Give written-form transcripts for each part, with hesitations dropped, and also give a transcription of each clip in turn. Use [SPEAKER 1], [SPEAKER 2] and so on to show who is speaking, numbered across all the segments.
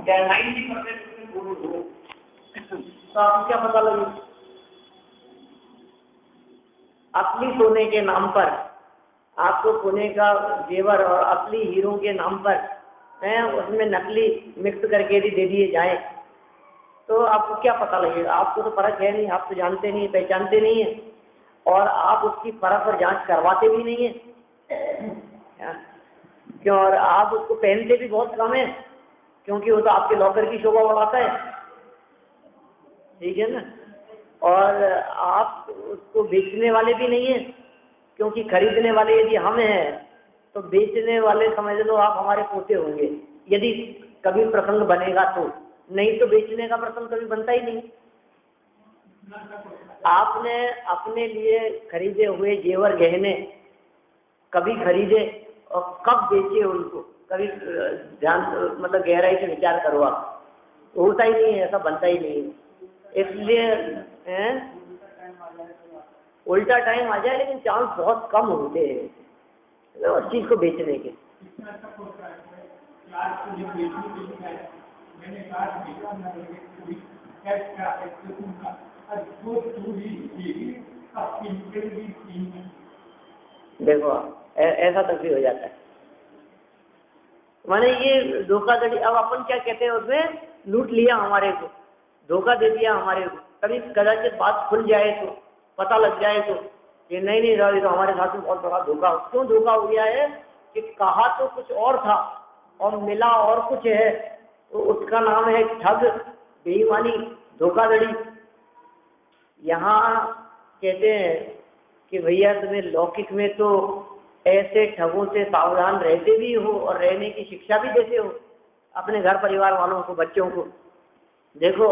[SPEAKER 1] चाहे 90% गोल्ड हो, तो आपको क्या पता लगे? असली सोने के नाम पर आपको सोने का जेवर और असली हीरो के नाम पर उसमें नकली मिक्स करके यदि दे दिए जाए तो आपको क्या पता लगेगा? आपको तो परख है नहीं, आप तो जानते नहीं, पहचानते नहीं है, और आप उसकी परख और जांच करवाते भी नहीं है। क्यों? और आप उसको पहनते भी बहुत कम है, क्योंकि वो तो आपके लॉकर की शोभा बढ़ाता है, ठीक है ना। और आप उसको बेचने वाले भी नहीं है, क्योंकि खरीदने वाले यदि हम हैं तो बेचने वाले समझ लो आप हमारे पोते होंगे, यदि कभी प्रसंग बनेगा तो, नहीं तो बेचने का प्रसंग कभी बनता ही नहीं। आपने अपने लिए खरीदे हुए जेवर गहने कभी खरीदे और कब बेचे उनको, कभी ध्यान मतलब गहराई से विचार करो आप, होता ही नहीं है, ऐसा बनता ही नहीं है। इसलिए उल्टा टाइम आ जाए, लेकिन चांस बहुत कम होते हैं उस चीज को बेचने के। देखो ऐसा तक भी हो जाता है, माने ये धोखाधड़ी। अब अपन क्या कहते हैं उसमें, लूट लिया हमारे को, धोखा दे दिया हमारे को। कभी कदाचित बात खुल जाए तो, पता लग जाए तो ये नहीं रहा, तो हमारे साथ में बहुत बड़ा धोखा। क्यों धोखा हो गया है कि कहा तो कुछ और था और मिला और कुछ है, तो उसका नाम है ठग, बेईमानी, धोखाधड़ी। यहाँ कहते हैं कि भैया तुम्हें लौकिक में तो ऐसे ठगों से सावधान रहते भी हो और रहने की शिक्षा भी देते हो अपने घर परिवार वालों को, बच्चों को। देखो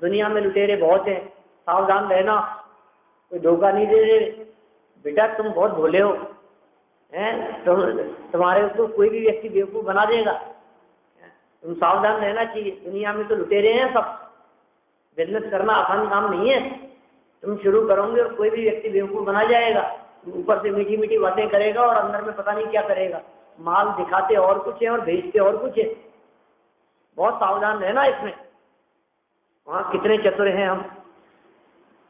[SPEAKER 1] दुनिया में लुटेरे बहुत हैं, सावधान रहना, कोई धोखा नहीं दे रहे। बेटा तुम बहुत भोले हो हैं, तुम्हारे को कोई भी व्यक्ति बेवकूफ़ बना देगा, तुम सावधान रहना चाहिए। दुनिया में तो लुटेरे हैं सब, बिजनेस करना आसान काम नहीं है। तुम शुरू करोगे और कोई भी व्यक्ति बेवकूफ़ बना जाएगा, ऊपर से मीठी मीठी बातें करेगा और अंदर में पता नहीं क्या करेगा। माल दिखाते और कुछ है और भेजते और कुछ है। बहुत सावधान रहना इसमें। वहाँ कितने चतुर हैं हम।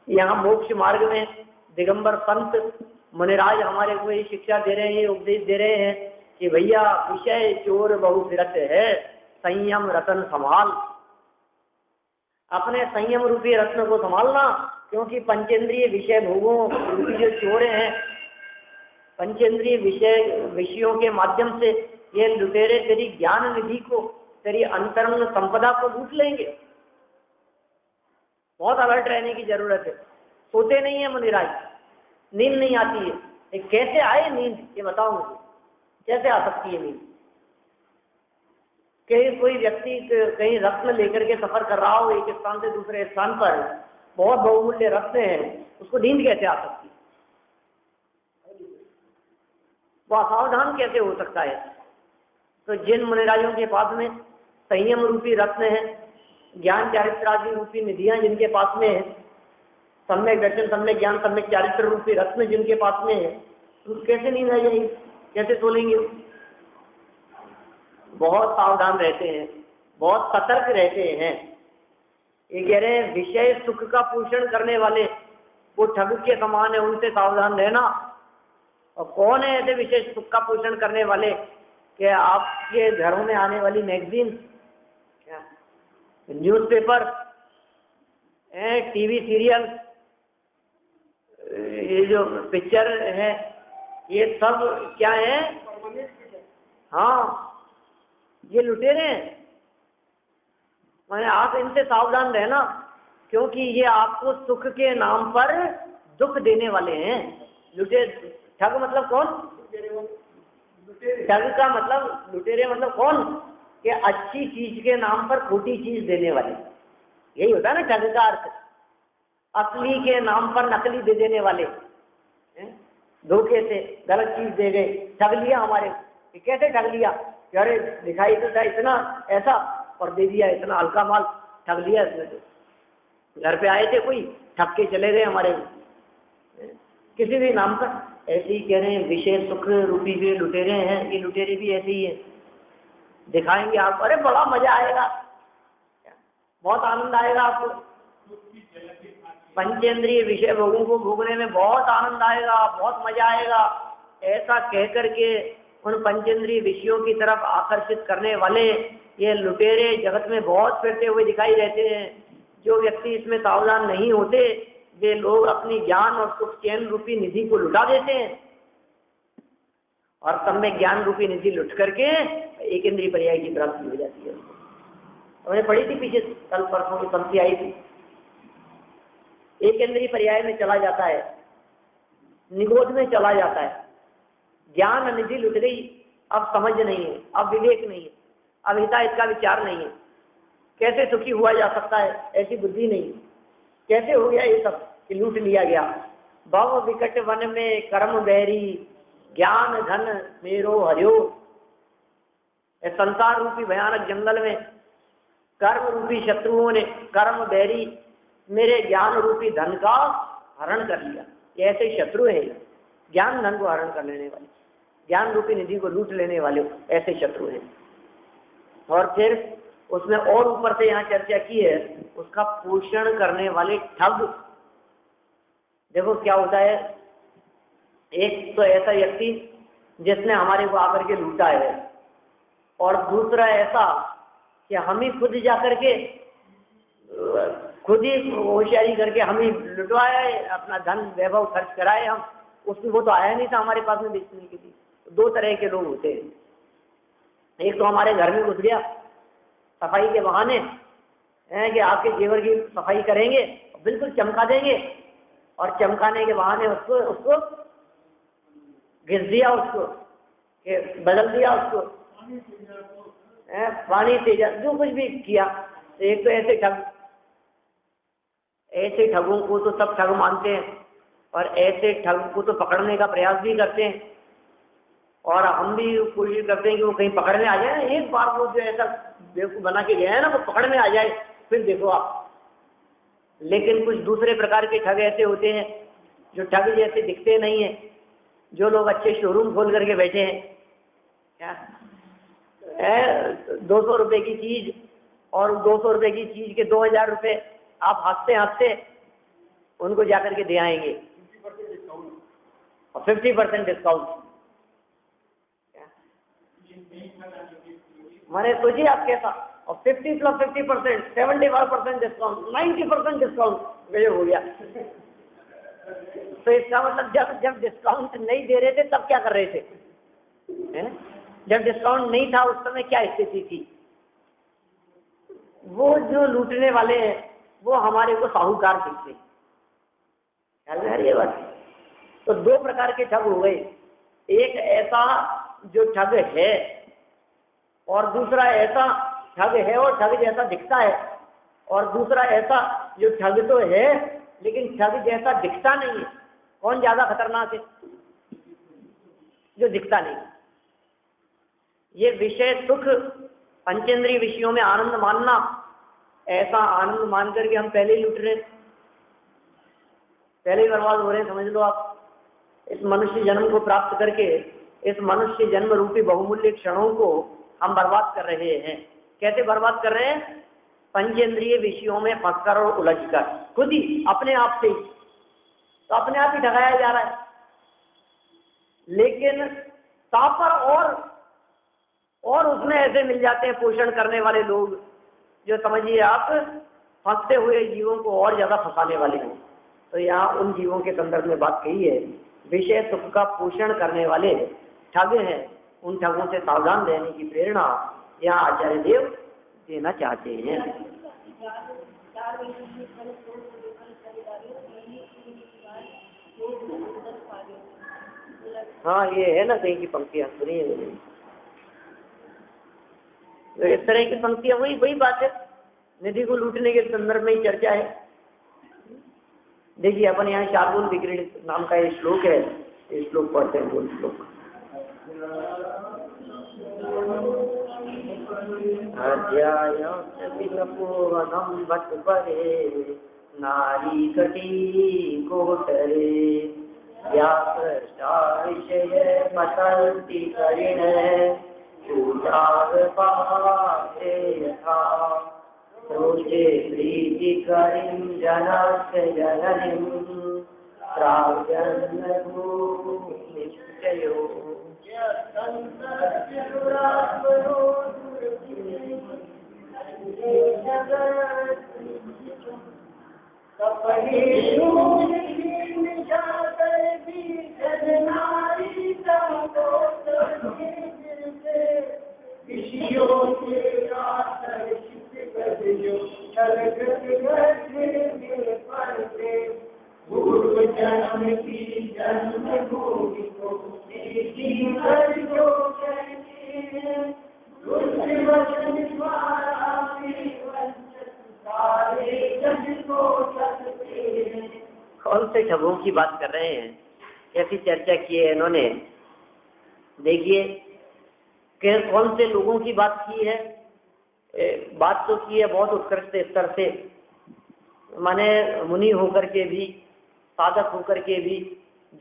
[SPEAKER 1] यहाँ मोक्ष मार्ग में दिगंबर संत मुनिराज हमारे को ये शिक्षा दे रहे हैं, उपदेश दे रहे हैं कि भैया विषय चोर बहु फिरत है, संयम रतन संभाल। अपने संयम रूपी रत्न को संभालना, क्योंकि पंचेंद्रिय विषय भोगों रूपी जो चोर हैं, पंचेंद्रिय विषयों के माध्यम से ये लुटेरे तेरी ज्ञान निधि को, तेरी अंतरंग संपदा को लूट लेंगे। बहुत अलर्ट रहने की जरूरत है। सोते नहीं है मुनिराज, नींद नहीं आती है। ये कैसे आए नींद, ये बताओ मुझे, कैसे आ सकती है नींद? कहीं कोई व्यक्ति कहीं रत्न लेकर के सफर कर रहा हो एक स्थान से दूसरे स्थान पर, बहुत बहुमूल्य रत्न है, उसको नींद कैसे आ सकती है? वो असावधान कैसे हो सकता है? तो जिन मुनिराजों के पास में संयम रूपी रत्न है, ज्ञान चारित्रादि रूपी निधियां जिनके पास में है, सम्यक दर्शन, सम्यक ज्ञान, सम्यक चारित्र रूपी रत्न जिनके पास में है, तो कैसे नींद आ जाएगी, कैसे सो लेंगे? बहुत सावधान रहते हैं, बहुत सतर्क रहते हैं। ये कह रहे हैं विषय सुख का पोषण करने वाले वो ठग के समान है, उनसे सावधान रहना। और कौन है ऐसे विषय सुख का पोषण करने वाले? कि आपके घरों में आने वाली मैगजीन, न्यूज़पेपर, टीवी सीरियल, ये जो पिक्चर है, ये सब क्या है? हाँ, ये लुटेरे हैं। मैंने आप इनसे सावधान रहना, क्योंकि ये आपको सुख के नाम पर दुख देने वाले हैं। लुटेरे, ठग मतलब कौन? ठग का मतलब, लुटेरे मतलब कौन? कि अच्छी चीज के नाम पर खोटी चीज देने वाले, यही होता है ना ठग का अर्थ। असली के नाम पर नकली दे देने वाले, धोखे से गलत चीज दे गए, ठग लिया हमारे। कैसे ठग लिया? अरे दिखाई तो था इतना ऐसा और दे दिया इतना हल्का माल, ठग लिया इसने। तो घर पे आए थे कोई, ठग के चले गए हमारे किसी भी नाम पर। ऐसे ही कह रहे हैं विषय सुख रूपी जो लुटेरे हैं, ये लुटेरे भी ऐसे ही है। दिखाएंगे आप, अरे बड़ा मजा आएगा, बहुत आनंद आएगा आपको। पंचेंद्रिय विषय भोगों को भोगने में बहुत आनंद आएगा, बहुत मजा आएगा। ऐसा कह करके उन पंचेंद्रिय विषयों की तरफ आकर्षित करने वाले ये लुटेरे जगत में बहुत फिरते हुए दिखाई देते हैं। जो व्यक्ति इसमें सावधान नहीं होते वे लोग अपनी ज्ञान और सुख चैन रूपी निधि को लुटा देते हैं, और तब में ज्ञान रूपी निधि लुट करके एक इंद्रिय पर्याय की प्राप्ति हो जाती है। हमने पढ़ी थी पीछे, कल परसों की पंक्ति आई थी। एक इंद्रिय पर्याय में चला जाता है, निगोद में चला जाता है, ज्ञान निधि लुट गई, अब समझ नहीं है, अब विवेक नहीं है, अब हिता इसका विचार नहीं है, कैसे सुखी हुआ जा सकता है ऐसी बुद्धि नहीं, कैसे हो गया ये सब कि लूट लिया गया। भव विकट वन में कर्म बैरी, ज्ञान धन मेरो हरियो। संसार रूपी भयानक जंगल में कर्म रूपी शत्रुओं ने, कर्म बैरी, मेरे ज्ञान रूपी धन का हरण कर लिया। ये ऐसे शत्रु है, ज्ञान धन को हरण कर लेने वाले, ज्ञान रूपी निधि को लूट लेने वाले ऐसे शत्रु हैं। और फिर उसमें और ऊपर से यहाँ चर्चा की है उसका पोषण करने वाले ठग। देखो क्या होता है, एक तो ऐसा व्यक्ति जिसने हमारे को आकर के लूटा है, और दूसरा ऐसा कि हम ही खुद जाकर के खुद ही होशियारी करके हम ही लुटवाया है, अपना धन वैभव खर्च कराए हम, उसमें वो तो आया नहीं था हमारे पास में बेचने के लिए। दो तरह के लोग होते हैं, एक तो हमारे घर में घुस गया सफाई के बहाने है कि आपके जेवर की सफाई करेंगे, बिल्कुल चमका देंगे, और चमकाने के बहाने उसको घिस दिया, उसको बदल दिया, उसको पानी तेजा, जो कुछ भी किया। तो एक तो ऐसे ठगों को तो सब ठग मानते हैं, और ऐसे ठग को तो पकड़ने का प्रयास भी करते हैं, और हम भी कोशिश करते हैं कि वो कहीं पकड़ में आ जाए। एक बार वो जो ऐसा बेवकूफ बना के गया है ना, वो पकड़ में आ जाए, फिर देखो आप। लेकिन कुछ दूसरे प्रकार के ठग ऐसे होते हैं जो ठग जैसे दिखते नहीं है, जो लोग अच्छे शोरूम खोल करके बैठे हैं, क्या 200 रुपए की चीज, और 200 रुपए की चीज के 2000 रुपए आप हंसते हंसते उनको जाकर के दे आएंगे, और 50% डिस्काउंट। मैंने सोचिए आप कैसा, और 50 + 50%, 75% डिस्काउंट, 90% डिस्काउंट गजब हो गया। तो इसका मतलब जब डिस्काउंट नहीं दे रहे थे तब क्या कर रहे थे, है? जब डिस्काउंट नहीं था उस समय क्या स्थिति थी। वो जो लूटने वाले हैं वो हमारे को साहूकार दिखते, ख्याल में ये बात। तो दो प्रकार के ठग हो गए, एक ऐसा जो ठग है, और दूसरा ऐसा ठग है और ठग जैसा दिखता है, और दूसरा ऐसा जो ठग तो है लेकिन ठग जैसा दिखता नहीं है। कौन ज्यादा खतरनाक है? जो दिखता नहीं। ये विषय सुख, पंचेंद्रिय विषयों में आनंद मानना, ऐसा आनंद मान करके हम पहले ही लूट रहे, पहले ही बर्बाद हो रहे हैं, समझ लो आप। इस मनुष्य जन्म को प्राप्त करके इस मनुष्य जन्म रूपी बहुमूल्य क्षणों को हम बर्बाद कर रहे हैं। कैसे बर्बाद कर रहे हैं? पंचेंद्रिय विषयों में फंसकर और उलझकर, खुद ही अपने आप से ही, तो अपने आप ही ठगाया जा रहा है। लेकिन तापर और उसमें ऐसे मिल जाते हैं पोषण करने वाले लोग, जो समझिए आप फंसते हुए जीवों को और ज्यादा फंसाने वाले हैं। तो यहाँ उन जीवों के संदर्भ में बात कही है, विषय सुख का पोषण करने वाले ठग हैं, उन ठगों से सावधान रहने की प्रेरणा यहाँ आचार्य देव देना चाहते हैं। हाँ, ये है ना कहीं की पंक्तियां सुनिए, तो इस तरह की पंक्तियां वही बात है, निधि को लूटने के संदर्भ में ही चर्चा है। देखिए अपन यहाँ शार्दूल विक्रीडित नाम का एक श्लोक है, इस श्लोक पढ़ते हैं। बोल श्लोक अध्यायपूर्वनम भट परे नारी कटी कोटरे व्यापृष्टा विषय पतंति करिण चूडार पाते यथा रोचे प्रीतिकरीं जनस्य जननीं प्राजन्मभूमिश्चयो कौन से ठगों की बात कर रहे हैं, कैसी चर्चा की है इन्होंने। देखिए कि कौन से लोगों की बात की है। बात तो की है बहुत उत्कृष्ट स्तर से, माने मुनि होकर के भी, साधक होकर के भी,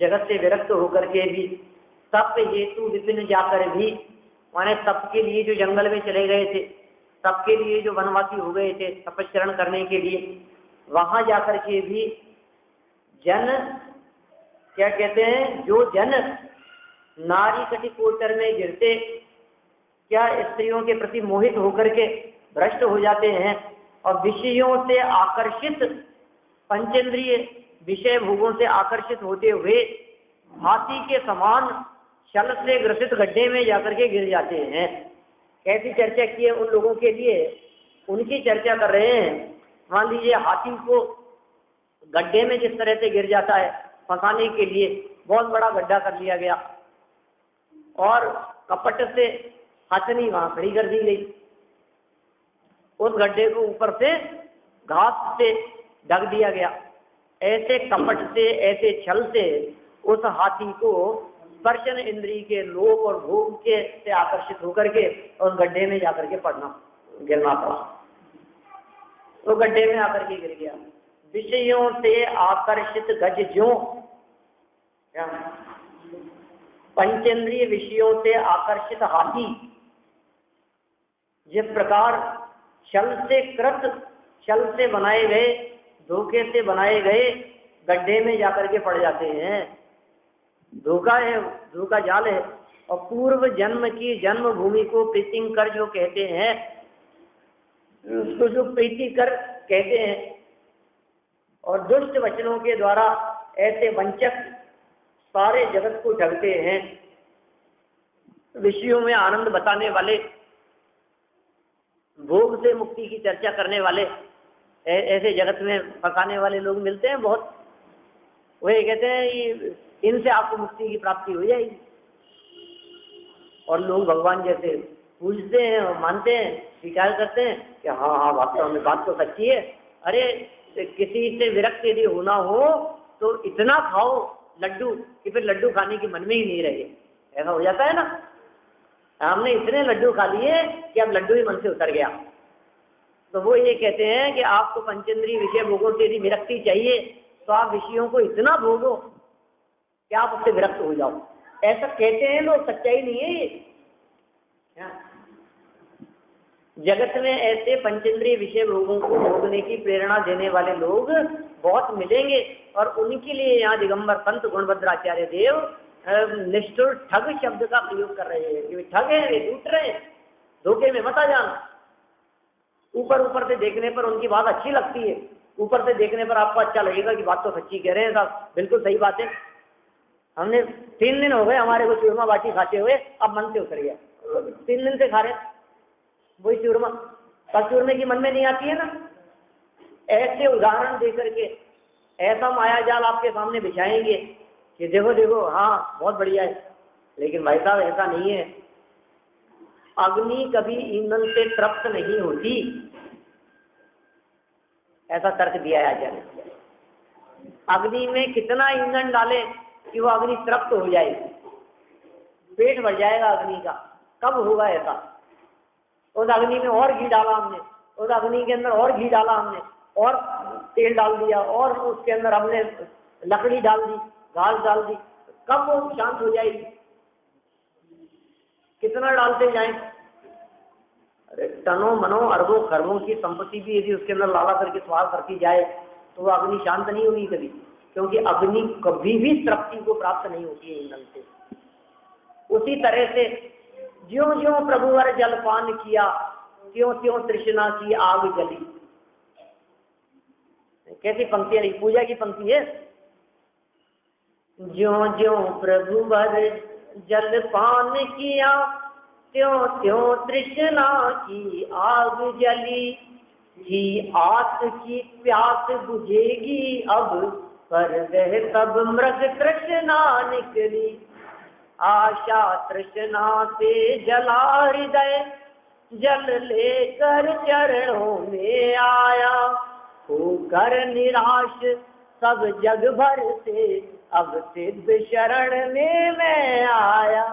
[SPEAKER 1] जगत से विरक्त होकर के भी, तप हेतु विपिन जाकर भी, माने सबके लिए जो जंगल में चले गए थे, सबके लिए जो वनवासी हो गए थे तपस्या करने के लिए, वहां जाकर के भी जन क्या कहते हैं, जो जन नारी कटि कोचर में गिरते, क्या स्त्रियों के प्रति मोहित होकर के भ्रष्ट हो जाते हैं और विषयों से आकर्षित, पंचेंद्रिय विषय भोगों से आकर्षित होते हुए हाथी के समान छल से ग्रसित गड्ढे में जाकर के गिर जाते हैं। कैसी चर्चा की है उन लोगों के लिए, उनकी चर्चा कर रहे हैं। मान लीजिए हाथी को गड्ढे में जिस तरह से गिर जाता है, फंसाने के लिए बहुत बड़ा गड्ढा कर लिया गया और कपट से हथनी वहां खड़ी कर दी गई। उस गड्ढे को ऊपर से घास से ढक दिया गया। ऐसे कपट से, ऐसे छल से उस हाथी को स्पर्शन इंद्री के लोभ और भोग के से आकर्षित होकर के और गड्ढे में जाकर के गिरना पड़ा। तो गड्ढे में आकर के गिर गया। विषयों से आकर्षित गज ज्यों, पंचेंद्रिय विषयों से आकर्षित हाथी जिस प्रकार छल से कृत, छल से बनाए गए, धोखे से बनाए गए गड्ढे में जाकर के पड़ जाते हैं। धोखा है, धोखा जाल है। और पूर्व जन्म की जन्मभूमि को प्रीतिकर जो कहते हैं, उसको जो प्रीतिकर कहते हैं, और दुष्ट वचनों के द्वारा ऐसे वंचक सारे जगत को ठगते हैं। विषयों में आनंद बताने वाले, भोग से मुक्ति की चर्चा करने वाले, ऐसे जगत में फंसाने वाले लोग मिलते हैं बहुत। वे कहते हैं इनसे आपको मुक्ति की प्राप्ति हो जाएगी, और लोग भगवान जैसे पूजते हैं और मानते हैं, स्वीकार करते हैं कि हाँ हाँ वास्तव में बात तो सच्ची है। अरे किसी से विरक्त यदि होना हो तो इतना खाओ लड्डू कि फिर लड्डू खाने की मन में ही नहीं रहे। ऐसा हो जाता है ना, हमने इतने लड्डू खा लिए कि अब लड्डू ही मन से उतर गया। तो वो ये कहते हैं कि आपको पंचेंद्रिय विषय भोगों से यदि विरक्ति चाहिए तो आप विषयों को इतना भोगो कि आप उससे विरक्त हो जाओ। ऐसा कहते हैं लोग, सच्चाई नहीं है ये। जगत में ऐसे पंचेंद्रिय विषय भोगों को भोगने की प्रेरणा देने वाले लोग बहुत मिलेंगे, और उनके लिए यहाँ दिगंबर पंत गुणभद्राचार्य देव निष्ठुर ठग शब्द का प्रयोग कर रहे हैं कि वे ठग हैं, वे लूट रहे हैं, धोखे में मत आ जाना। ऊपर ऊपर से देखने पर उनकी बात अच्छी लगती है, ऊपर से देखने पर आपको अच्छा लगेगा कि बात तो सच्ची कह रहे हैं साहब, बिल्कुल सही बात है। हमने 3 दिन हो गए हमारे को चूरमा बाटी खाते हुए, अब मन से उतर गया। 3 दिन से खा रहे वही चूरमा, पर चूरमे की मन में नहीं आती है ना। ऐसे उदाहरण दे करके ऐसा माया जाल आपके सामने बिछाएंगे कि देखो देखो हाँ बहुत बढ़िया है, लेकिन भाई साहब ऐसा नहीं है। अग्नि कभी ईंधन से तृप्त नहीं होती, ऐसा तर्क दिया है आचार्य। अग्नि में कितना ईंधन डाले कि वो अग्नि तृप्त हो जाए, पेट भर जाएगा अग्नि का, कब होगा ऐसा? उस अग्नि में और घी डाला हमने, उस अग्नि के अंदर और घी डाला हमने, और तेल डाल दिया, और उसके अंदर हमने लकड़ी डाल दी, घास डाल दी, कब वो शांत हो जाएगी? कितना डालते जाएं? अरे टनों मनों अरबों खरबों की संपत्ति भी यदि उसके अंदर लाला करके स्वार करती जाए तो वह अग्नि शांत नहीं होगी कभी, क्योंकि अग्नि कभी भी तृप्ति को प्राप्त नहीं होती है ईंधन से। उसी तरह से ज्यों ज्यों प्रभुवर जलपान किया त्यों त्यों तृष्णा की आग जली। कैसी पंक्ति है, पूजा की पंक्ति है। ज्यों ज्यों प्रभुवर जलपान किया त्यों त्यों तृष्णा की आग जली। ही आस की प्यास बुझेगी अब पर वह तब मृग तृष्णा निकली। आशा तृष्णा से जला हृदय जल लेकर चरणों में आया। होकर निराश सब जग भर से अब सिद्ध शरण में मैं आया।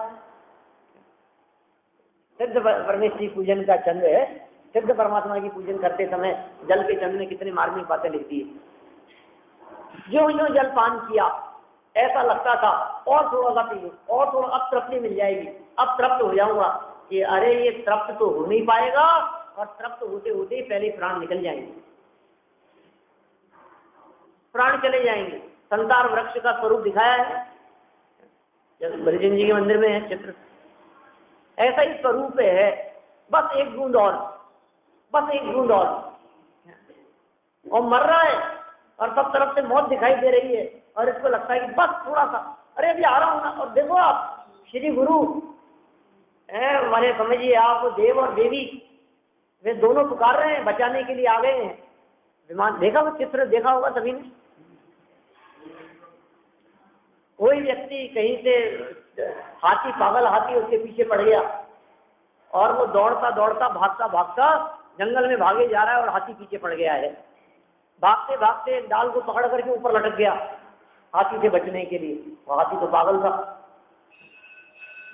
[SPEAKER 1] सिद्ध परमेश्वरी पूजन का चंद है। सिद्ध परमात्मा की पूजन करते समय जल के चंद में कितनी मार्मिक बातें लिखती है। जो जो जल पान किया ऐसा लगता था और थोड़ा सा पी लूं और थोड़ा, अब तृप्ति मिल जाएगी, अब तृप्त हो जाऊंगा। कि अरे ये तृप्त तो हो नहीं पाएगा और तृप्त होते होते पहले प्राण निकल जाएंगे, प्राण चले जाएंगे। संसार वृक्ष का स्वरूप दिखाया है बलचंद जी के मंदिर में है चित्र, ऐसा ही स्वरूप है। बस एक बूंद और, बस एक बूंद और मर रहा है और सब तरफ से मौत दिखाई दे रही है और इसको लगता है कि बस थोड़ा सा, अरे अभी आ रहा हूं ना। और देखो आप श्री गुरु माने समझिए आप देव और देवी वे दोनों पुकार रहे हैं, बचाने के लिए आ गए हैं। विमान देखा, वो चित्र देखा होगा सभी ने। कोई व्यक्ति कहीं से हाथी, पागल हाथी उसके पीछे पड़ गया और वो दौड़ता दौड़ता भागता भागता जंगल में भागे जा रहा है और हाथी पीछे पड़ गया है। भागते भागते एक डाल को पकड़ करके ऊपर लटक गया हाथी से बचने के लिए। वो हाथी तो पागल था,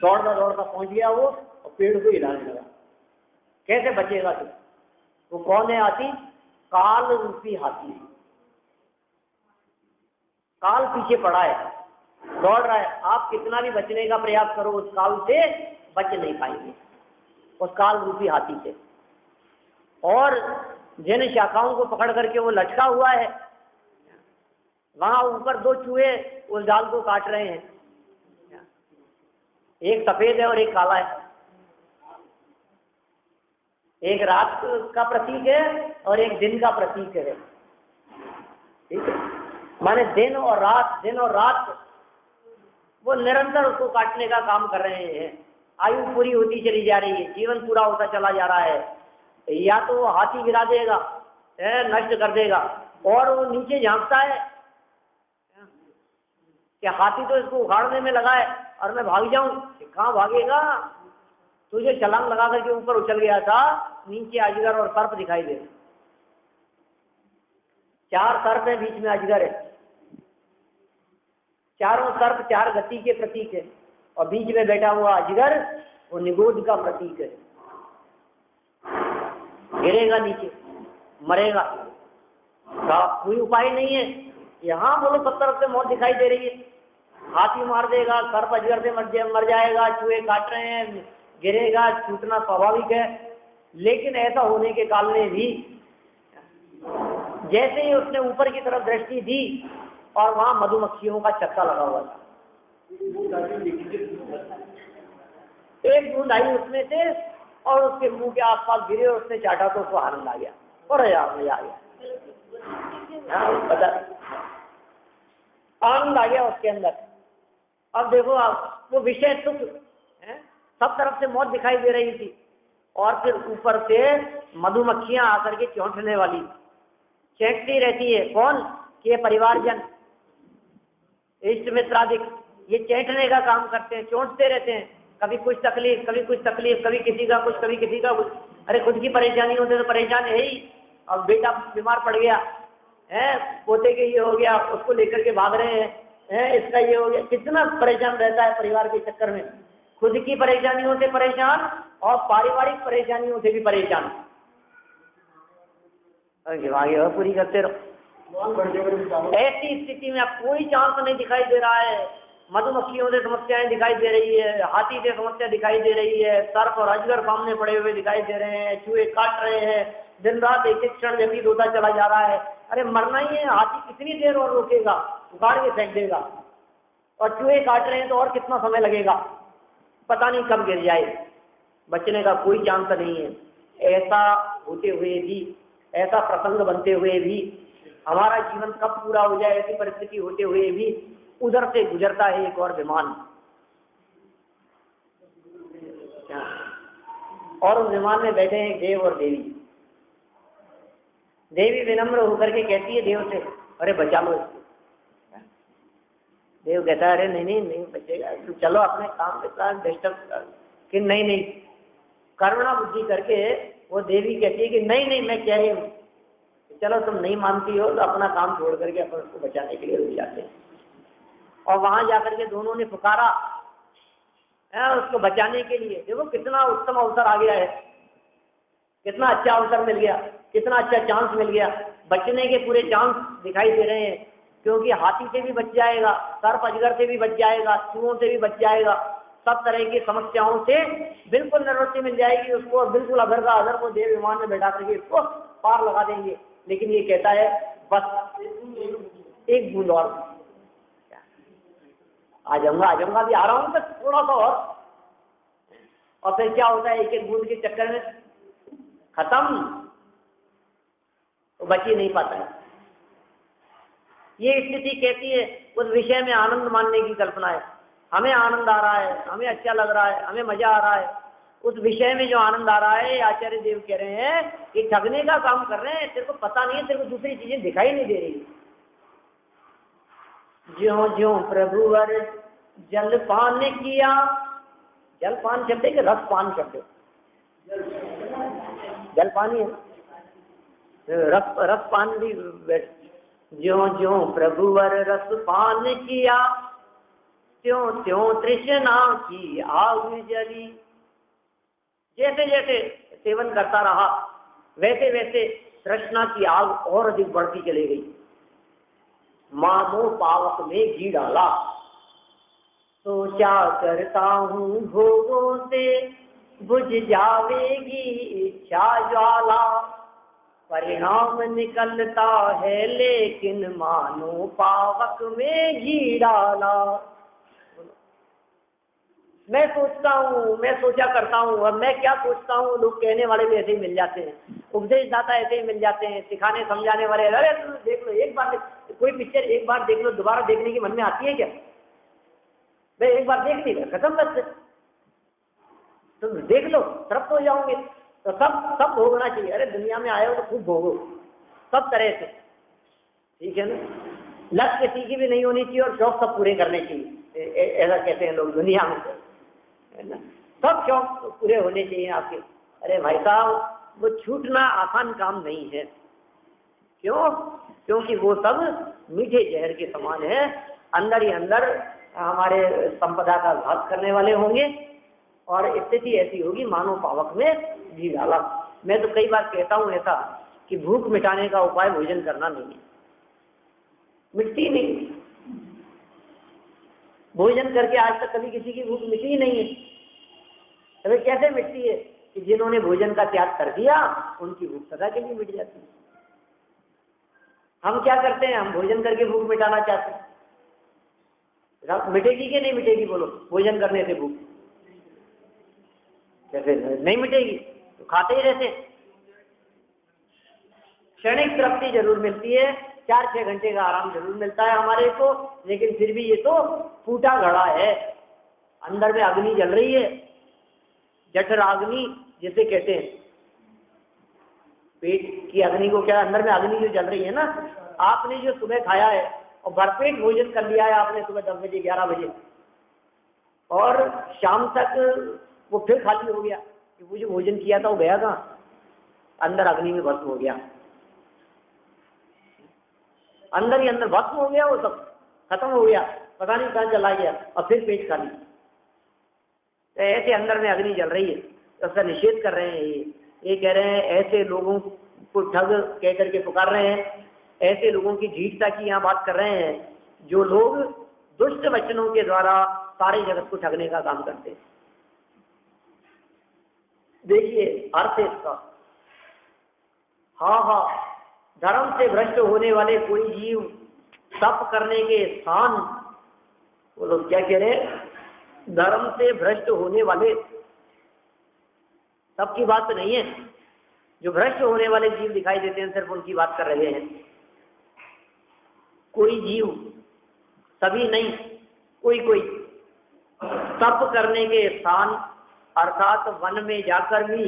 [SPEAKER 1] दौड़ता दौड़ता पहुंच गया वो और पेड़ को हिलाने लगा। कैसे बचेगा तू? वो कौन है हाथी? काल रूपी हाथी। काल पीछे पड़ा है, दौड़ रहा है। आप कितना भी बचने का प्रयास करो उस काल से बच नहीं पाएंगे, उस काल रूपी हाथी से। और जिन शाखाओं को पकड़ करके वो लटका हुआ है वहां ऊपर दो चूहे उस डाल को काट रहे हैं, एक सफेद है और एक काला है। एक रात का प्रतीक है और एक दिन का प्रतीक है। ठीक है, माने दिन और रात वो निरंतर उसको काटने का काम कर रहे हैं। आयु पूरी होती चली जा रही है, जीवन पूरा होता चला जा रहा है। या तो वो हाथी गिरा देगा, नष्ट कर देगा, और वो नीचे झांकता है कि हाथी तो इसको उखाड़ने में लगा है और मैं भाग जाऊं। कहाँ भागेगा? तुझे छलांग लगा करके ऊपर उछल गया था, नीचे अजगर और सर्प दिखाई दे। 4 सर्प है, बीच में अजगर है। चारों सर्प 4 गति के प्रतीक है और बीच में बैठा हुआ अजगर वो निगोध का प्रतीक है। गिरेगा नीचे, मरेगा, कोई उपाय नहीं है। यहाँ बोलो सब तरफ से मौत दिखाई दे रही है। हाथी मार देगा, सर्प अजगर से मर जाएगा, चूहे काट रहे हैं, गिरेगा, छूटना स्वाभाविक है। लेकिन ऐसा होने के काल में भी जैसे ही उसने ऊपर की तरफ दृष्टि दी और वहां मधुमक्खियों का छत्ता लगा हुआ था, एक बूंद आई उसमें से और उसके मुंह के आसपास गिरे और उसने चाटा तो उसको आनंद आ गया और मजा आ गया। आनंद आ गया उसके अंदर। अब देखो आप, वो विषय सुख है, सब तरफ से मौत दिखाई दे रही थी और फिर ऊपर से मधुमक्खियां आकर के चौंकने वाली चेंटती रहती है। कौन? के परिवारजन, इष्ट मित्रादिक, ये चेंटने का काम करते हैं, चोंटते रहते हैं। कभी कुछ तकलीफ, कभी कुछ तकलीफ, कभी किसी का कुछ, कभी किसी का कुछ। अरे खुद की परेशानी होते तो परेशान है ही। अब बेटा बीमार पड़ गया है, पोते के ये हो गया, उसको लेकर के भाग रहे हैं, इसका ये हो गया। कितना परेशान रहता है परिवार के चक्कर में। खुद की परेशानियों से परेशान और पारिवारिक परेशानियों से भी परेशान। आगे पूरी करते रहो। ऐसी स्थिति में अब कोई चांस नहीं दिखाई दे रहा है मधुमक्खियों से समस्याएं दिखाई दे रही है, हाथी से समस्या दिखाई दे रही है, सर्प और अजगर सामने पड़े हुए दिखाई दे रहे हैं, चूहे काट रहे हैं, दिन रात एक एक क्षण व्यतीत होता चला जा रहा है। अरे मरना ही है, हाथी कितनी देर और रोकेगा, उखाड़ के फेंक देगा। और चूहे काट रहे हैं तो और कितना समय लगेगा, पता नहीं कब गिर जाए, बचने का कोई चांस नहीं है। ऐसा होते हुए भी, ऐसा प्रसंग बनते हुए भी, हमारा जीवन कब पूरा हो जाए, ऐसी परिस्थिति होते हुए भी उधर से गुजरता है एक और विमान, और उस विमान में बैठे हैं देव और देवी। देवी विनम्र होकर के कहती है देव से, अरे बचा लो इसको। देव कहता है, अरे नहीं नहीं नहीं बचेगा, तुम चलो अपने काम के साथ डिस्टर्ब कि नहीं नहीं, करुणा बुद्धि करके वो देवी कहती है कि नहीं नहीं मैं कह रही हूँ, चलो तुम नहीं मानती हो तो अपना काम छोड़ करके अपन उसको बचाने के लिए रुक जाते हैं। और वहां जाकर के दोनों ने पुकारा उसको बचाने के लिए। देखो कितना उत्तम अवसर आ गया है, कितना अच्छा अवसर मिल गया, कितना अच्छा चांस मिल गया। बचने के पूरे चांस दिखाई दे रहे हैं, क्योंकि हाथी से भी बच जाएगा, सर्प अजगर से भी बच जाएगा, चूहों से भी बच जाएगा, सब तरह की समस्याओं से बिल्कुल निवृत्ति मिल जाएगी उसको, और बिल्कुल अधर का अधर को देव विमान में बैठा करके इसको पार लगा देंगे। लेकिन ये कहता है बस एक बूंद और आ जाऊंगा भी, आ रहा हूं बस थोड़ा सा और फिर क्या होता है, एक एक बूंद के चक्कर में खत्म, तो बच ही नहीं पाता है। ये स्थिति कहती है उस विषय में आनंद मानने की कल्पना है। हमें आनंद आ रहा है, हमें अच्छा लग रहा है, हमें मजा आ रहा है, उस विषय में जो आनंद आ रहा है, आचार्य देव कह रहे हैं कि ठगने का काम कर रहे हैं, तेरे को पता नहीं है, तेरे को दूसरी चीजें दिखाई नहीं दे रही। ज्यों ज्यों प्रभुवर जलपान किया, जलपान शब्द है कि रसपान शब्द? जलपान ही है, रसपान भी। ज्यों ज्यों प्रभुवर रसपान किया, त्यों त्यों तृष्णा की आग जली। जैसे जैसे सेवन करता रहा, वैसे वैसे तृष्णा की आग और अधिक बढ़ती चली गई। मानो पावक में घी डाला, सोचा करता हूँ भोगों से बुझ जावेगी इच्छा ज्वाला। परिणाम निकलता है लेकिन मानो पावक में घी डाला। मैं सोचता हूँ, मैं सोचा करता हूँ, और मैं क्या सोचता हूँ, लोग कहने वाले भी ऐसे ही मिल जाते हैं, उपदेशदाता ऐसे ही मिल जाते हैं, सिखाने समझाने वाले, अरे तुम देख लो एक बार, कोई पिक्चर एक बार देख लो, दोबारा देखने की मन में आती है क्या? भाई एक बार देख ली खत्म, बस तुम देख लो तृप्त हो जाओगे। तो सब भोगना चाहिए। अरे दुनिया में आए हो तो खूब भोगो, सब तरह से, ठीक है ना। लत किसी की भी नहीं होनी चाहिए और शौक सब पूरे करने चाहिए, ऐसा कहते हैं लोग दुनिया में, है ना। सब शौक पूरे होने चाहिए आपके। अरे भाई साहब, वो छूटना आसान काम नहीं है। क्यों? क्योंकि वो सब मीठे जहर के समान है, अंदर ही अंदर हमारे संपदा का घात करने वाले होंगे, और स्थिति ऐसी होगी मानो पावक में घी डाला। मैं तो कई बार कहता हूँ ऐसा कि भूख मिटाने का उपाय भोजन करना नहीं है, मिटती नहीं। भोजन करके आज तक कभी किसी की भूख मिटी ही नहीं है। अरे कैसे मिटती है? कि जिन्होंने भोजन का त्याग कर दिया उनकी भूख सदा के लिए मिट जाती है। हम क्या करते हैं? हम भोजन करके भूख मिटाना चाहते हैं। मिटेगी कि नहीं मिटेगी? बोलो, भोजन करने से भूख कैसे नहीं मिटेगी? तो खाते ही रहते। क्षणिक तृप्ति जरूर मिलती है, 4-6 घंटे का आराम जरूर मिलता है हमारे को, लेकिन फिर भी ये तो फूटा घड़ा है, अंदर में अग्नि जल रही है, जठराग्नि जिसे कहते हैं। पेट की अग्नि को क्या, अंदर में अग्नि जो जल रही है ना। आपने जो सुबह खाया है और भरपेट भोजन कर लिया है आपने सुबह 10 बजे 11 बजे, और शाम तक वो फिर खाली हो गया, कि वो जो भोजन किया था वो गया कहाँ? अंदर अग्नि में भस्म हो गया, अंदर ही अंदर भस्म हो गया, वो सब खत्म हो गया, पता नहीं कहाँ चला गया, और फिर पेट खाली। तो ऐसे अंदर में अग्नि जल रही है, तो उसका निषेध कर रहे हैं। ये कह रहे हैं ऐसे लोगों को ठग कह करके पुकार रहे हैं, ऐसे लोगों की झीठता की यहाँ बात कर रहे हैं जो लोग दुष्ट वचनों के द्वारा सारे जगत को ठगने का काम करते हैं। देखिए अर्थ इसका, हाँ, धर्म से भ्रष्ट होने वाले कोई जीव तप करने के स्थान, वो लोग क्या कह रहे हैं, धर्म से भ्रष्ट होने वाले, तप की बात तो नहीं है, जो भ्रष्ट होने वाले जीव दिखाई देते हैं सिर्फ उनकी बात कर रहे हैं। कोई जीव, सभी नहीं, कोई तप करने के स्थान अर्थात वन में जाकर भी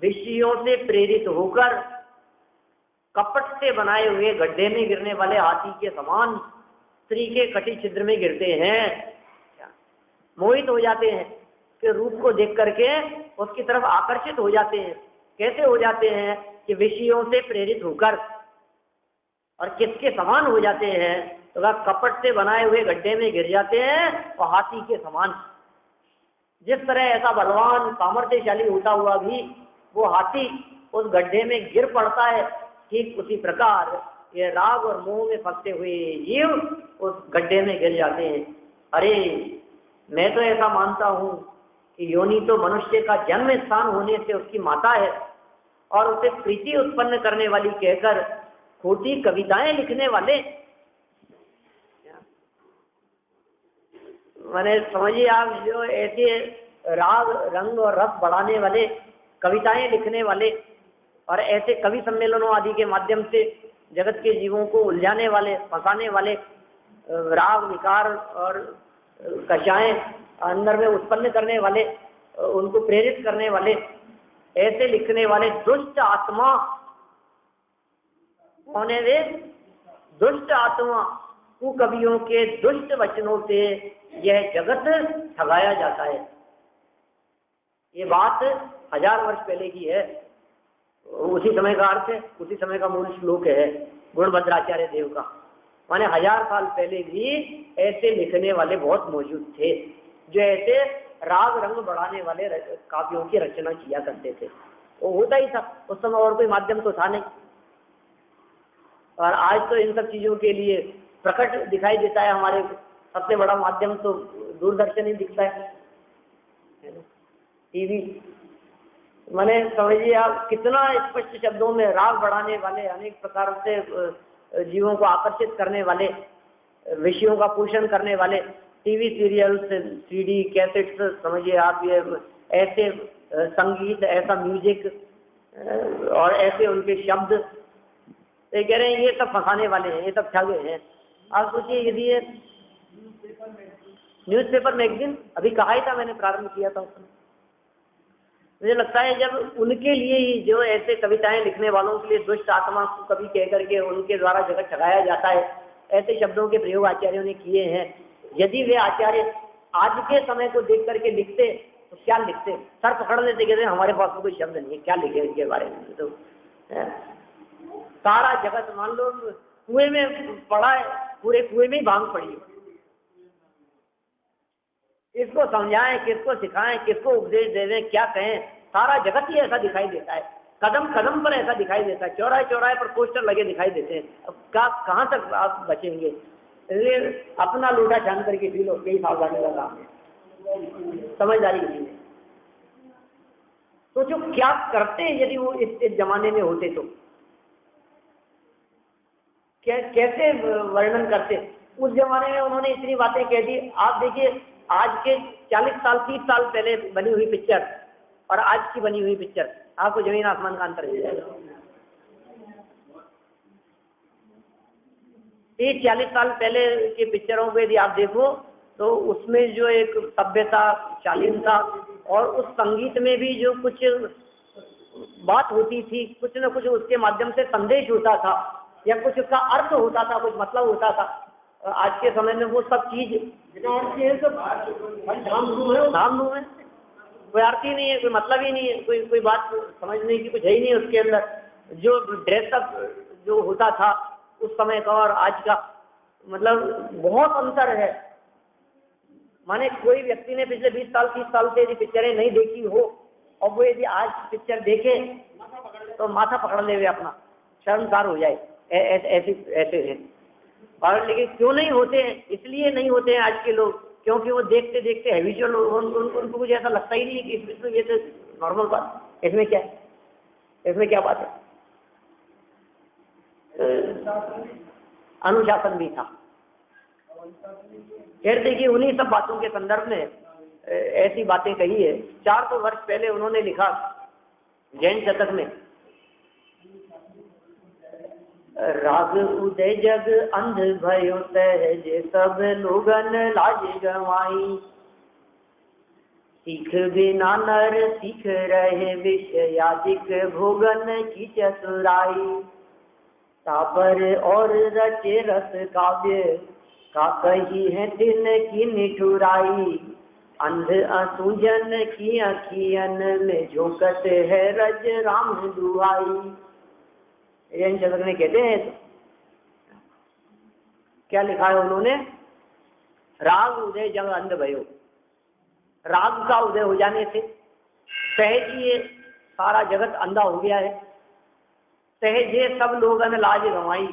[SPEAKER 1] विषयों से प्रेरित होकर कपट से बनाए हुए गड्ढे में गिरने वाले हाथी के समान स्त्री के कटी छिद्र में गिरते हैं, मोहित हो जाते हैं कि रूप को देख करके उसकी तरफ आकर्षित हो जाते हैं। कैसे हो जाते हैं कि विषयों से प्रेरित होकर, और किसके समान हो जाते हैं, तो वह कपट से बनाए हुए गड्ढे में गिर जाते हैं और हाथी के समान। जिस तरह ऐसा बलवान सामर्थ्यशाली होता हुआ भी वो हाथी उस गड्ढे में गिर पड़ता है, ठीक उसी प्रकार ये राग और मोह में फंसे हुए जीव उस गड्ढे में गिर जाते हैं। अरे मैं तो ऐसा मानता हूँ कि योनि तो मनुष्य का जन्म स्थान होने से उसकी माता है, और उसे प्रीति उत्पन्न करने वाली कहकर खोटी कविताएं लिखने वाले, मैंने समझिए आप, जो ऐसे राग रंग और रस बढ़ाने वाले कविताएं लिखने वाले और ऐसे कवि सम्मेलनों आदि के माध्यम से जगत के जीवों को उलझाने वाले, फंसाने वाले, राग विकार और कषाएं अंदर में उत्पन्न करने वाले, उनको प्रेरित करने वाले, ऐसे लिखने वाले दुष्ट आत्मा कौन है वे? दुष्ट आत्मा कुकवियों के दुष्ट वचनों से यह जगत ठगाया जाता है। ये बात 1000 वर्ष पहले की है, उसी समय का अर्थ है, उसी समय का मूल श्लोक है गुणभद्राचार्य देव का। माने 1000 साल पहले भी ऐसे लिखने वाले बहुत मौजूद थे, जो ऐसे राग रंग बढ़ाने वाले काव्यों की रचना किया करते थे। वो होता ही था उस समय, और कोई माध्यम तो था नहीं। और आज तो इन सब चीजों के लिए प्रकट दिखाई देता है, हमारे सबसे बड़ा माध्यम तो दूरदर्शन ही दिखता है, टीवी। मैंने समझिए आप, कितना स्पष्ट शब्दों में राग बढ़ाने वाले, अनेक प्रकार से जीवों को आकर्षित करने वाले, विषयों का पोषण करने वाले टीवी सीरियल्स, सीडी, कैसेट्स, समझिए आप, ये ऐसे संगीत, ऐसा म्यूजिक और ऐसे उनके शब्द, ये कह रहे हैं ये सब फंसाने वाले हैं, ये सब ठगे हैं। आप सोचिए यदि ये न्यूज़पेपर मैगजीन अभी कहा ही था, मैंने प्रारंभ किया था उसमें, मुझे लगता है जब उनके लिए ही, जो ऐसे कविताएं लिखने वालों के लिए दुष्ट आत्मा को कवि कह करके उनके द्वारा जगत ठगाया जाता है, ऐसे शब्दों के प्रयोग आचार्यों ने किए हैं। यदि वे आचार्य आज के समय को देख करके लिखते तो क्या लिखते? सर पकड़ लेते, कहते हमारे पास तो कोई शब्द नहीं है, क्या लिखे इनके बारे में। तो सारा जगत मान लो कुएं में पड़ा है, पूरे कुएं में ही भांग पड़ी है। किसको समझाएं, किसको सिखाएं, किसको उपदेश दे दें, क्या कहें? सारा जगत ही ऐसा दिखाई देता है, कदम कदम पर ऐसा दिखाई देता है, चौराहे चौराहे पर पोस्टर लगे दिखाई देते हैं। अब क्या, कहाँ तक आप बचेंगे? इसलिए अपना लोटा छान करके पी लो, यही सावधानी का काम है, समझदारी नहीं है। तो जो क्या करते हैं यदि वो इस जमाने में होते तो कैसे वर्णन करते? उस जमाने में उन्होंने इतनी बातें कह दी। आप देखिए आज के 40 साल 30 साल पहले बनी हुई पिक्चर और आज की बनी हुई पिक्चर, आपको जमीन आसमान का अंतर मिल जाएगा। 30-40 साल पहले की पिक्चरों को यदि आप देखो तो उसमें जो एक सभ्यता, शालीनता और उस संगीत में भी जो कुछ बात होती थी, कुछ न कुछ उसके माध्यम से संदेश होता था या कुछ उसका अर्थ होता था, कुछ मतलब होता था। आज के समय में वो सब चीज धाम धूम है, कोई अर्थ ही नहीं है, कोई मतलब ही नहीं है, कोई बात समझने की कुछ है ही नहीं उसके अंदर। जो ड्रेसअप जो होता था उस समय का और आज का, मतलब बहुत अंतर है। माने कोई व्यक्ति ने पिछले 20 साल 30 साल से यदि पिक्चरें नहीं देखी हो और वो यदि आज पिक्चर देखे तो माथा पकड़ ले अपना, शर्मसार हो जाए, ऐसे हैं। और लेकिन क्यों नहीं होते हैं? इसलिए नहीं होते हैं आज के लोग, क्योंकि वो देखते देखते हैबिचुअल, उनको कुछ ऐसा लगता ही नहीं है कि इसमें तो ये तो नॉर्मल बात, इसमें क्या है, इसमें क्या बात है। अनुशासन भी था। फिर देखिए उन्हीं सब बातों के संदर्भ में ऐसी बातें कही है। 400 वर्ष पहले उन्होंने लिखा जैन शतक में, राग उदय जग अंध भयो सहज सब लोगन लाज गवाई, सीख बिना नर सीख रहे विषयादिक भोगन की चतुराई, तापर और रचे रस काव्य का कही है दिन की निठुराई, अंध असुजन की अखियन में झोंकत है रज राम दुहाई। जैन शतक में कहते हैं, क्या लिखा है उन्होंने, राग उदय जग अंध भयो, राग का उदय हो जाने से सहज ही ये सारा जगत अंधा हो गया है, सहज ये सब लोगों ने लाज गंवाई,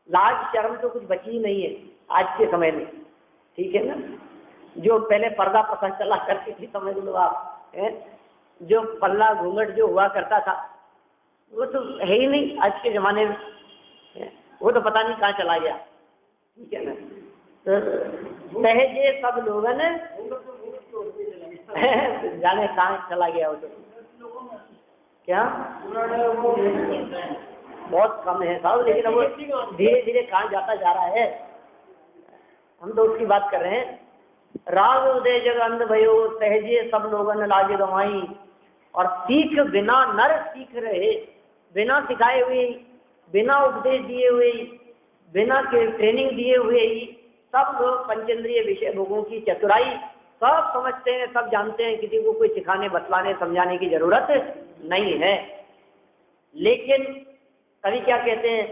[SPEAKER 1] लाज शर्म तो कुछ बची ही नहीं है आज के समय में, ठीक है ना। जो पहले पर्दा पसंद चला करती थी, समझ लो आप, जो पल्ला घूंघट जो हुआ करता था वो तो है ही नहीं आज के जमाने में, वो तो पता नहीं कहाँ चला गया, ठीक है ना। तो सहजे सब लोगों ने जाने कहाँ चला गया वो, तो क्या बहुत कम है साहब, लेकिन अब धीरे धीरे कहाँ जाता जा रहा है, हम तो उसकी बात कर रहे हैं। राग उदय जग अंध भयो सहजे सब लोगों ने लाज गंवाई, और सीख बिना नर सीख रहे, बिना सिखाए हुए, बिना उपदेश दिए हुए, बिना ट्रेनिंग दिए हुए ही सब लोग पंचेंद्रिय विषय भोगों की चतुराई सब समझते हैं, सब जानते हैं, किसी को कोई सिखाने बतलाने समझाने की जरूरत नहीं है। लेकिन कवि क्या कहते हैं,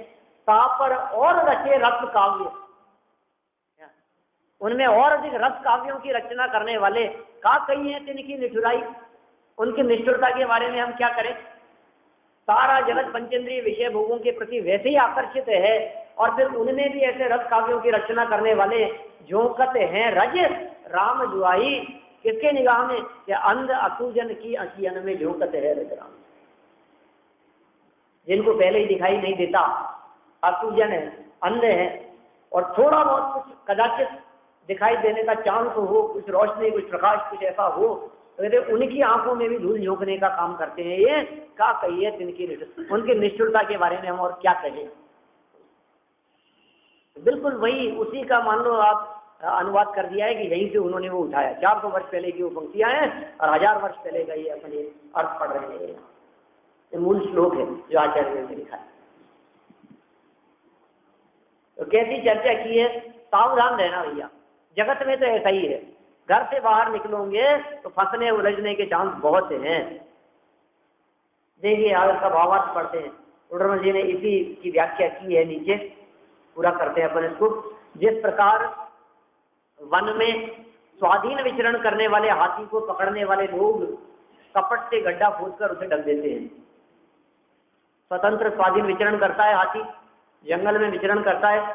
[SPEAKER 1] तापर और रचे रस काव्य, उनमें और अधिक रस काव्यों की रचना करने वाले का कही है तिनकी निठुराई, उनकी निष्ठुरता के बारे में हम क्या करें। सारा जगत पंचेंद्रिय विषय भोगों के प्रति वैसे ही आकर्षित है, और फिर उनमें भी ऐसे रस काव्यों की रचना करने वाले झोंकत हैं रज राम जुआई, किसके निगाह में, कि अंध असूजन की अखियन में झोंकत है रज राम, जिनको पहले ही दिखाई नहीं देता, असूजन है, अंध है, और थोड़ा बहुत कुछ कदाचित दिखाई देने का चांस हो, कुछ रोशनी, कुछ प्रकाश, कुछ ऐसा हो, तो उनकी आंखों में भी धूल झोंकने का काम करते हैं। ये क्या कहिए तिनकी उनकी निष्ठुरता के बारे में हम और क्या कहें। बिल्कुल वही उसी का मान लो आप अनुवाद कर दिया है कि यहीं से उन्होंने वो उठाया। 400 वर्ष पहले की वो पंक्तियां हैं और 1000 वर्ष पहले का ये अपने अर्थ पढ़ रहे हैं। ये मूल श्लोक है जो आचार्य ने लिखा है। तो कैसी चर्चा की है, सावधान रहना भैया, जगत में तो ऐसा ही है, घर से बाहर निकलोगे तो फंसने उलझने के चांस बहुत हैं। देखिए आज का भावार्थ पढ़ते हैं, उडरमल जी ने इसी की व्याख्या की है, नीचे पूरा करते हैं अपन इसको। जिस प्रकार वन में स्वाधीन विचरण करने वाले हाथी को पकड़ने वाले लोग कपट से गड्ढा खोदकर उसे ढक देते हैं। स्वतंत्र स्वाधीन विचरण करता है हाथी, जंगल में विचरण करता है,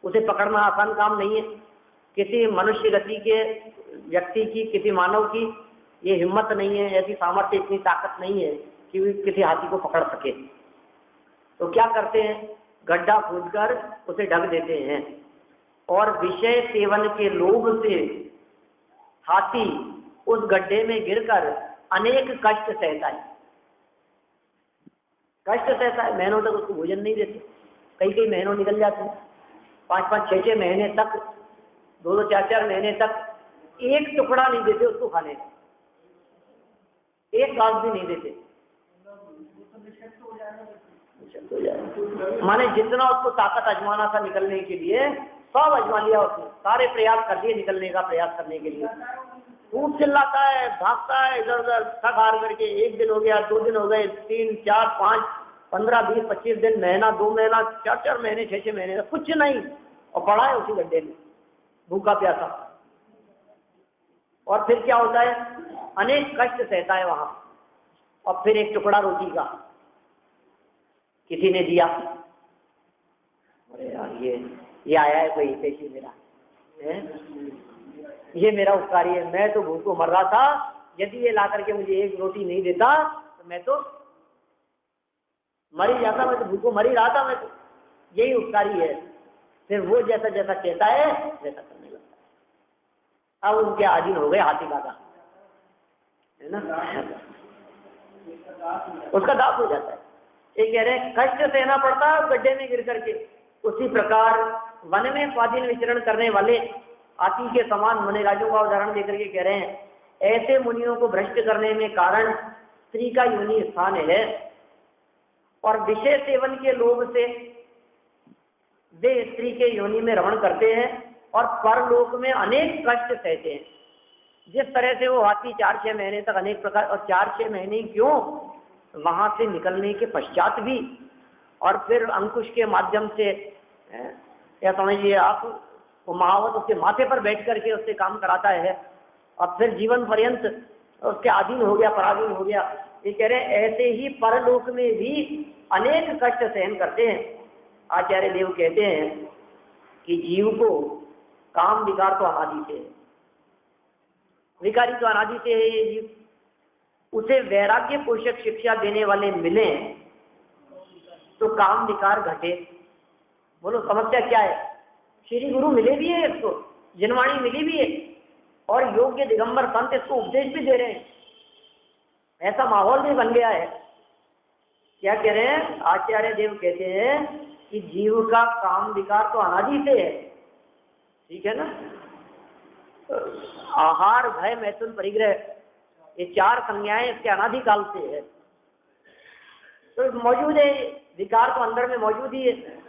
[SPEAKER 1] उसे पकड़ना आसान काम नहीं है। किसी मनुष्य गति के व्यक्ति की, किसी मानव की ये हिम्मत नहीं है, ऐसी सामर्थ्य, इतनी ताकत नहीं है कि वे किसी हाथी को पकड़ सके। तो क्या करते हैं, गड्ढा खोदकर उसे ढक देते हैं, और विषय सेवन के लोभ से हाथी उस गड्ढे में गिरकर अनेक कष्ट सहता है। कष्ट सहता है, महीनों तक उसको भोजन नहीं देते, कई महीनों निकल जाते हैं, 5-5, 6-6 महीने तक, 2-2, 4-4 महीने तक एक टुकड़ा नहीं देते उसको खाने, एक घास भी नहीं देते। माने जितना उसको ताकत आजमाना था निकलने के लिए सब आजमा लिया उसने, सारे प्रयास कर लिए निकलने का प्रयास करने के लिए। खूब चिल्लाता है, भागता है इधर उधर, थक हार करके 1 दिन हो गया, 2 दिन हो गए, 3, 4, 5, 15, 20, 25 दिन, महीना, 2 महीना, 4-4 महीने, 6-6 महीने, कुछ नहीं, और पड़ा है उसी गड्ढे में भूखा प्यासा। और फिर क्या होता है, अनेक कष्ट सहता है वहां, और फिर एक टुकड़ा रोटी का किसी ने दिया, अरे यार ये ये आया है कोई हितैषी मेरा है? ये मेरा उपकारी है, मैं तो भूख को मर रहा था, यदि ये ला करके मुझे एक रोटी नहीं देता तो मैं तो मर ही जाता, मैं तो भूख को मर ही रहा था, मैं तो यही उपकारी है। फिर वो जैसा जैसा कहता है वैसा करने लगता है। अब उनके अधीन हो गए हाथी दादा, है ना, उसका दास हो जाता है। ये कह रहे हैं कष्ट सहना पड़ता है गड्ढे में गिर करके, उसी प्रकार वन में स्वाधीन विचरण करने वाले हाथी के समान मुनिराजों का उदाहरण देकर के कह रहे हैं ऐसे मुनियों को भ्रष्ट करने में कारण स्त्री का योनि स्थान है, और विषय सेवन के लोभ से वे स्त्री के योनि में रमण करते हैं और परलोक में अनेक कष्ट सहते हैं। जिस तरह से वो हाथी 4-6 महीने तक अनेक प्रकार, और 4-6 महीने क्यों, वहां से निकलने के पश्चात भी, और फिर अंकुश के माध्यम से या समझिए आप, वो महावत उसके माथे पर बैठ करके उससे काम कराता है, और फिर जीवन पर्यंत उसके अधीन हो गया, पराधीन हो गया। ये कह रहे हैं ऐसे ही परलोक में भी अनेक कष्ट सहन करते हैं। आचार्य देव कहते हैं कि जीव को काम विकार तो अनादि से है, विकारी तो अनादि से है ये जीव, उसे वैराग्य पोषक शिक्षा देने वाले मिले तो काम विकार घटे। बोलो समस्या क्या है? श्री गुरु मिले भी है, इसको जिनवाणी मिली भी है, और योग्य दिगंबर संत इसको उपदेश भी दे रहे हैं, ऐसा माहौल भी बन गया है। क्या कह रहे हैं? आचार्य देव कहते हैं कि जीव का काम विकार तो अनादि से है, ठीक है ना। आहार भय मैथुन परिग्रह, ये 4 संज्ञाएं इसके अनादि काल से है, तो मौजूद है, विकार तो अंदर में मौजूद ही है।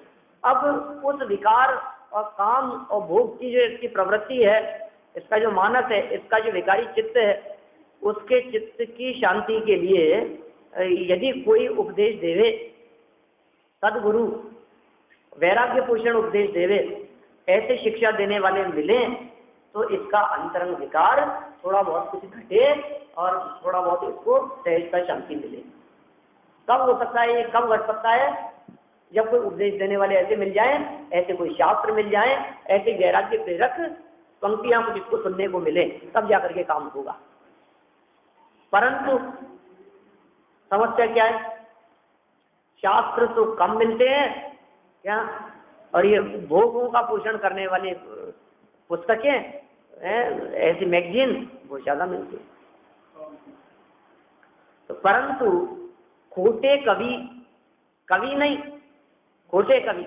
[SPEAKER 1] अब उस विकार और काम और भोग की जो इसकी प्रवृत्ति है, इसका जो मानस है, इसका जो विकारी चित्त है, उसके चित्त की शांति के लिए यदि कोई उपदेश देवे, सदगुरु वैराग्य पोषण उपदेश देवे, ऐसे शिक्षा देने वाले मिले, तो इसका अंतरंग विकार थोड़ा बहुत कुछ घटे और थोड़ा बहुत इसको सहजता शांति मिले। कब हो सकता है ये, कब घट सकता है? जब कोई उपदेश देने वाले ऐसे मिल जाएं, ऐसे कोई शास्त्र मिल जाएं, ऐसे वैराग्य प्रेरक पंक्तियां जिसको सुनने को मिले, तब जाकर के काम होगा। परंतु समस्या क्या है? शास्त्र तो कम मिलते हैं क्या, और ये भोगों का पोषण करने वाले पुस्तकें, ऐसी मैगजीन वो ज्यादा मिलती है। तो परंतु खोटे कवि, कवि नहीं खोटे कवि,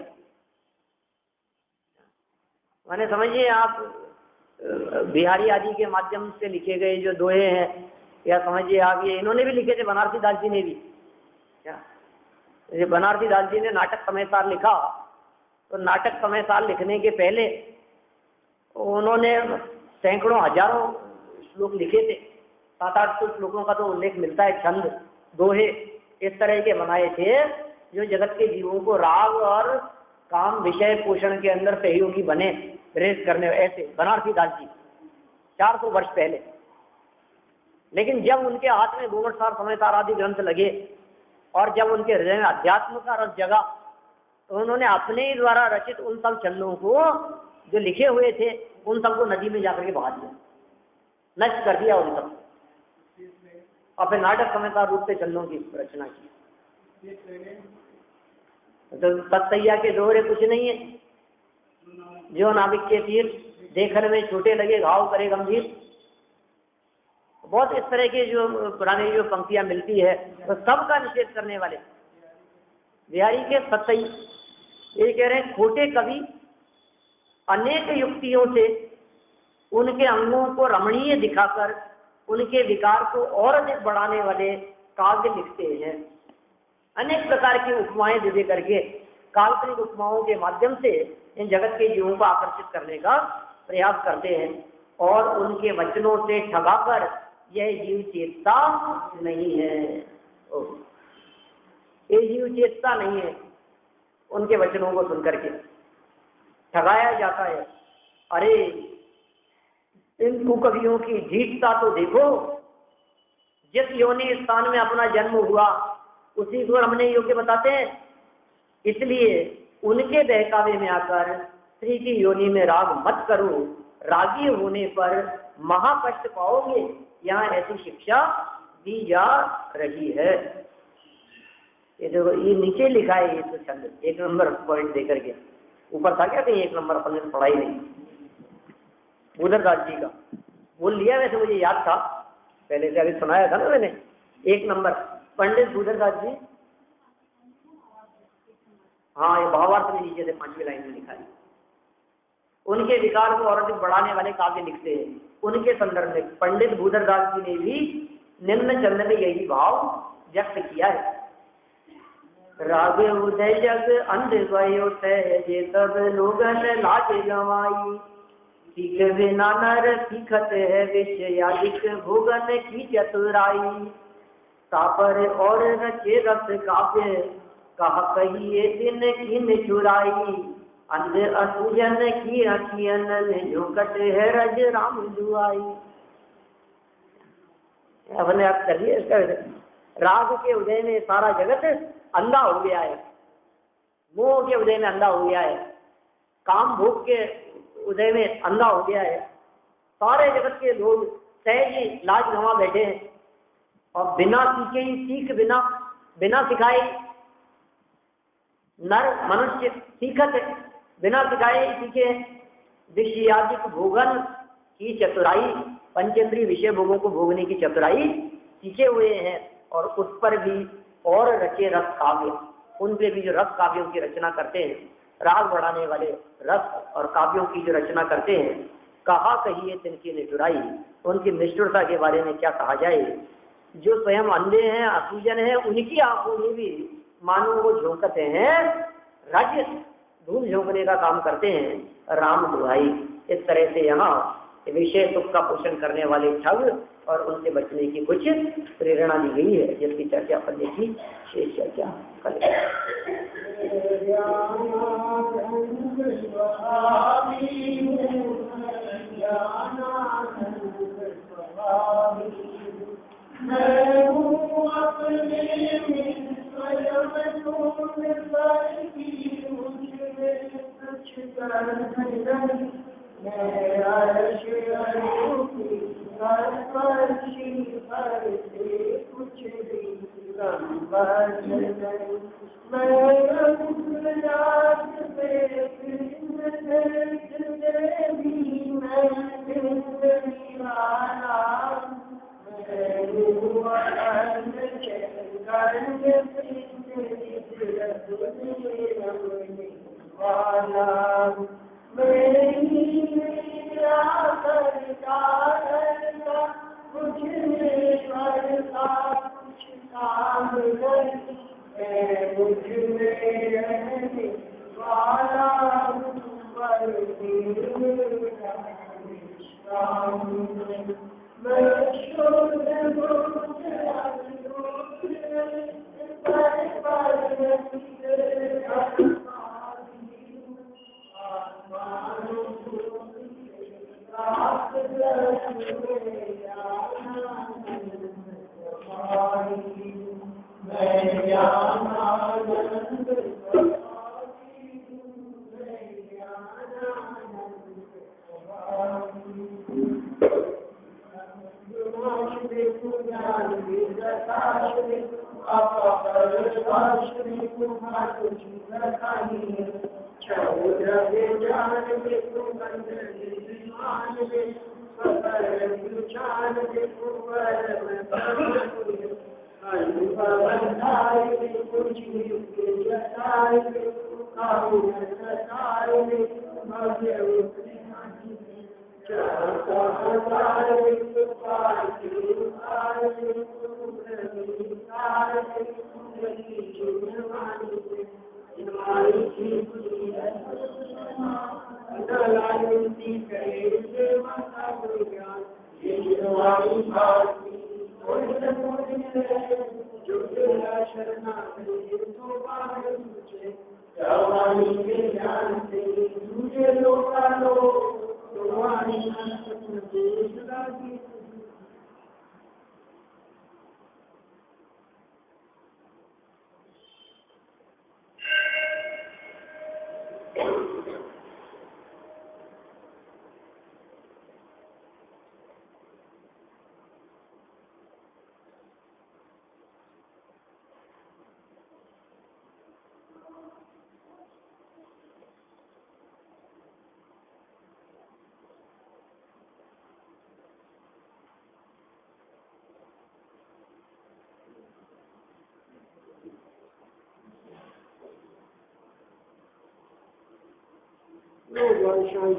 [SPEAKER 1] माने समझिए आप बिहारी आदि के माध्यम से लिखे गए जो दोहे हैं, या समझिए आप ये इन्होंने भी लिखे थे, बनारसी दास जी ने भी, क्या ये बनारसी दास जी ने नाटक समयसार लिखा, तो नाटक समयसार लिखने के पहले उन्होंने सैकड़ों हजारों श्लोक लिखे थे, 700-800 श्लोकों का तो उल्लेख मिलता है। छंद दोहे इस तरह के बनाए थे जो जगत के जीवों को राग और काम विषय पोषण के अंदर सहयोगी बने, प्रेरित करने, ऐसे बनारसी दास जी 400 वर्ष पहले। लेकिन जब उनके हाथ में गोवटसार समयसार आदि ग्रंथ लगे और जब उनके हृदय में अध्यात्म का रस जगा, तो उन्होंने अपने ही द्वारा रचित उन सब छंदों को जो लिखे हुए थे, उन सबको नदी में जाकर के बहा दिया, नष्ट कर दिया उन सब, और फिर नाटक समयसार रूप से छंदों की रचना की। तो सतसैया के दोहरे कुछ नहीं है, जो नाविक के तीर देखने में छोटे लगे घाव करे गंभीर, बहुत इस तरह के जो पुरानी जो पंक्तियां मिलती है, तो सबका निषेध करने वाले बिहारी के सतसैया ये कह रहे हैं खोटे कवि अनेक युक्तियों से उनके अंगों को रमणीय दिखाकर उनके विकार को और अधिक बढ़ाने वाले काव्य लिखते हैं। अनेक प्रकार की उपमाएं दे करके, काल्पनिक उपमाओं के माध्यम से इन जगत के जीवों को आकर्षित करने का प्रयास करते हैं, और उनके वचनों से ठगाकर यह जीव चेतता नहीं है, ये जीव चेतता नहीं है। उनके वचनों को सुनकर के ठगाया जाता है। अरे इन कुकवियों की धीटता तो देखो, जिस योनि स्थान में अपना जन्म हुआ उसी को हमने योग्य बताते हैं, इसलिए उनके बहकावे में आकर स्त्री की योनि में राग मत करो, रागी होने पर महाकष्ट पाओगे। यहाँ ऐसी शिक्षा दी जा रही है। ये देखो, ये नीचे लिखा है, ये तो छंद 1 नंबर पॉइंट देकर के। ऊपर था क्या कहीं 1 नंबर, अपन ने पढ़ाई नहीं। भूधरदास जी का बोल लिया, वैसे मुझे याद था पहले से, अभी सुनाया था ना मैंने। 1 नंबर पंडित भूधरदास जी। हाँ, ये भावार्थ में नीचे से 5वीं लाइन में लिखा है। उनके विकार को और अधिक बढ़ाने वाले काव्य लिखते हैं। उनके संदर्भ में पंडित भूधरदास जी ने भी निम्न चंद में यही भाव व्यक्त किया है। राग उदय जग अंध भयो जे सब लोगन लाज गवाई, सीख बिना नर सीखत है विषयादिक भोगन की चतुराई। तापर और रचे रस काव्य कहा कहिए दिन की निचुराई, अंध असुजन की अखियन में झोंकट है रज राम दुआई। अपने आप करिए इसका। राग के उदय में सारा जगत अंधा हो गया है, मोह के उदय में अंधा हो गया है, काम भोग के उदय में अंधा हो गया है। सारे जगत के लोग सहज ही लाज गंवा बैठे हैं, और बिना सीखे ही सीख बिना सिखाए नर मनुष्य सीखत है, बिना सिखाए ही सीखे विषयादिक भोगन की चतुराई, पंचेंद्रीय विषय भोगों को भोगने की चतुराई सीखे हुए हैं। और उस पर भी और रचे रस काव्य, उन पे भी जो रस काव्यों की रचना करते हैं, राग बढ़ाने वाले रस और काव्यों की जो रचना करते हैं, कहा कहिए तिनकी निठुराई, उनकी निष्ठुरता के बारे में क्या कहा जाए। जो स्वयं अंधे हैं, असूजन हैं, उनकी आंखों में भी मानो वो झोंकते हैं, राज्य धूल झोंकने का काम करते हैं राम दुहाई। इस तरह से यहाँ विषय सुख का पोषण करने वाले ठग और उनसे बचने की कुछ प्रेरणा दी गई है, जिसकी चर्चा अपन देखी। शेष चर्चा कल।
[SPEAKER 2] लोग भाई शायद